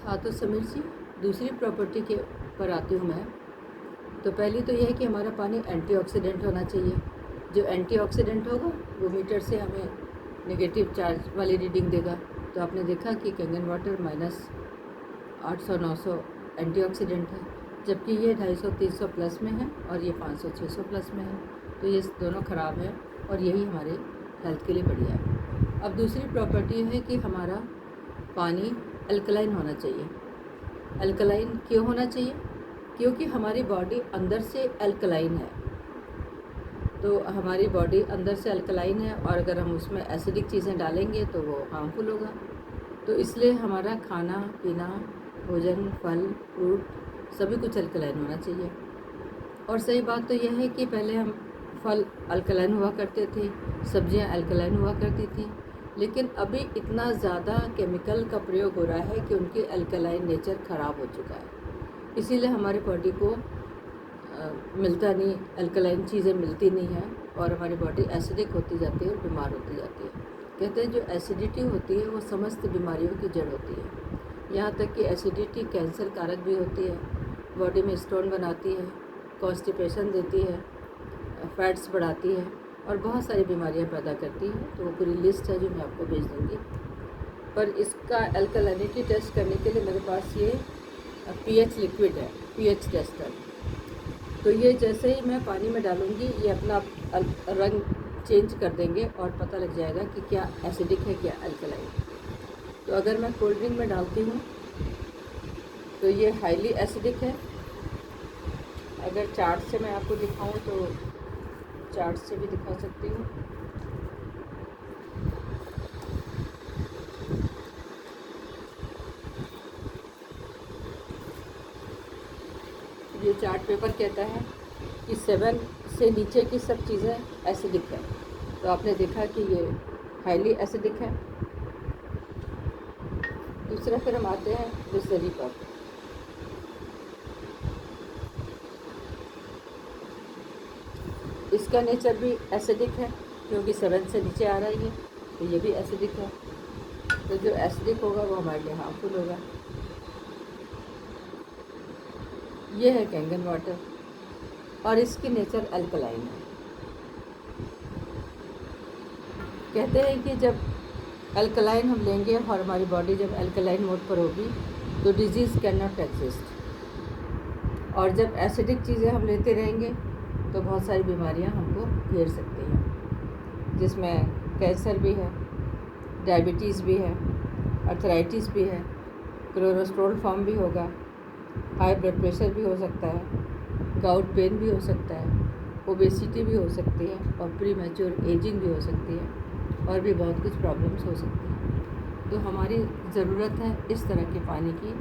हाँ तो समीर जी, दूसरी प्रॉपर्टी के पर आती हूँ मैं। तो पहली तो यह है कि हमारा पानी एंटीऑक्सीडेंट होना चाहिए। जो एंटीऑक्सीडेंट होगा वो मीटर से हमें नेगेटिव चार्ज वाली रीडिंग देगा। तो आपने देखा कि कंगन वाटर -800-900 एंटीऑक्सीडेंट है, जबकि ये 250-300 प्लस में है और ये 500-600 प्लस में है। तो ये दोनों ख़राब है और यही हमारे हेल्थ के लिए बढ़िया है। अब दूसरी प्रॉपर्टी है कि हमारा पानी अल्कलाइन होना चाहिए। अल्कलाइन क्यों होना चाहिए? क्योंकि हमारी बॉडी अंदर से अल्कलाइन है। तो हमारी बॉडी अंदर से अल्कलाइन है और अगर हम उसमें एसिडिक चीज़ें डालेंगे तो वो हार्मफुल होगा। तो इसलिए हमारा खाना पीना, भोजन, फल, फ्रूट सभी कुछ अल्कलाइन होना चाहिए। और सही बात तो यह है कि पहले हम फल अल्कलाइन हुआ करते थे, सब्जियां अल्कलाइन हुआ करती थी, लेकिन अभी इतना ज़्यादा केमिकल का प्रयोग हो रहा है कि उनकी अल्कलाइन नेचर ख़राब हो चुका है। इसीलिए हमारे बॉडी को मिलता नहीं, अल्कलाइन चीज़ें मिलती नहीं हैं और हमारी बॉडी एसिडिक होती जाती है और बीमार होती जाती है। कहते हैं जो एसिडिटी होती है वो समस्त बीमारियों की जड़ होती है। यहाँ तक कि एसिडिटी कैंसर कारक भी होती है, बॉडी में स्टोन बनाती है, कॉन्स्टिपेशन देती है, फैट्स बढ़ाती है और बहुत सारी बीमारियां पैदा करती है। तो वो पूरी लिस्ट है जो मैं आपको भेज दूँगी। पर इसका अल्कलाइनिटी टेस्ट करने के लिए मेरे पास ये पीएच लिक्विड है, पीएच टेस्टर। तो ये जैसे ही मैं पानी में डालूँगी ये अपना रंग चेंज कर देंगे और पता लग जाएगा कि क्या एसिडिक है क्या अल्कलाइन। तो अगर मैं कोल्ड ड्रिंक में डालती हूँ तो ये हाईली एसिडिक है। अगर चार्ट से मैं आपको दिखाऊं तो चार्ट से भी दिखा सकती हूँ। ये चार्ट पेपर कहता है कि 7 से नीचे की सब चीज़ें एसिडिक है। तो आपने देखा कि ये हाईली एसिडिक है। दूसरा फिर हम आते हैं बिसलेरी पर। इसका नेचर भी एसिडिक है क्योंकि 7 से नीचे आ रही है, तो ये भी एसिडिक है। तो जो एसिडिक होगा वो हमारे लिए हार्मफुल होगा। ये है कैंगन वाटर और इसकी नेचर अल्कलाइन है। कहते हैं कि जब अल्कलाइन हम लेंगे और हमारी बॉडी जब अल्कलाइन मोड पर होगी तो डिजीज़ कैन नॉट एग्जिस्ट। और जब एसिडिक चीज़ें हम लेते रहेंगे तो बहुत सारी बीमारियां हमको घेर सकती हैं, जिसमें कैंसर भी है, डायबिटीज़ भी है, अर्थराइटिस भी है, कोलेस्ट्रॉल फॉर्म भी होगा, हाई ब्लड प्रेशर भी हो सकता है, गाउट पेन भी हो सकता है, ओबेसिटी भी हो सकती है और प्री मैच्योर एजिंग भी हो सकती है और भी बहुत कुछ प्रॉब्लम्स हो सकती हैं। तो हमारी ज़रूरत है इस तरह के पानी की,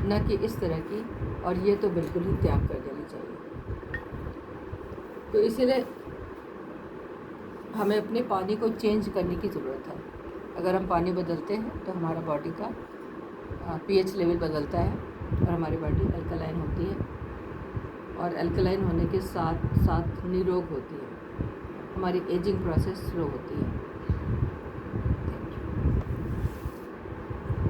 न कि इस तरह की, और ये तो बिल्कुल ही त्याग कर देनी चाहिए। तो इसीलिए हमें अपने पानी को चेंज करने की ज़रूरत है। अगर हम पानी बदलते हैं तो हमारा बॉडी का पीएच लेवल बदलता है और हमारी बॉडी अल्कलाइन होती है और अल्कलाइन होने के साथ साथ निरोग होती है। हमारी एजिंग प्रोसेस स्लो होती है।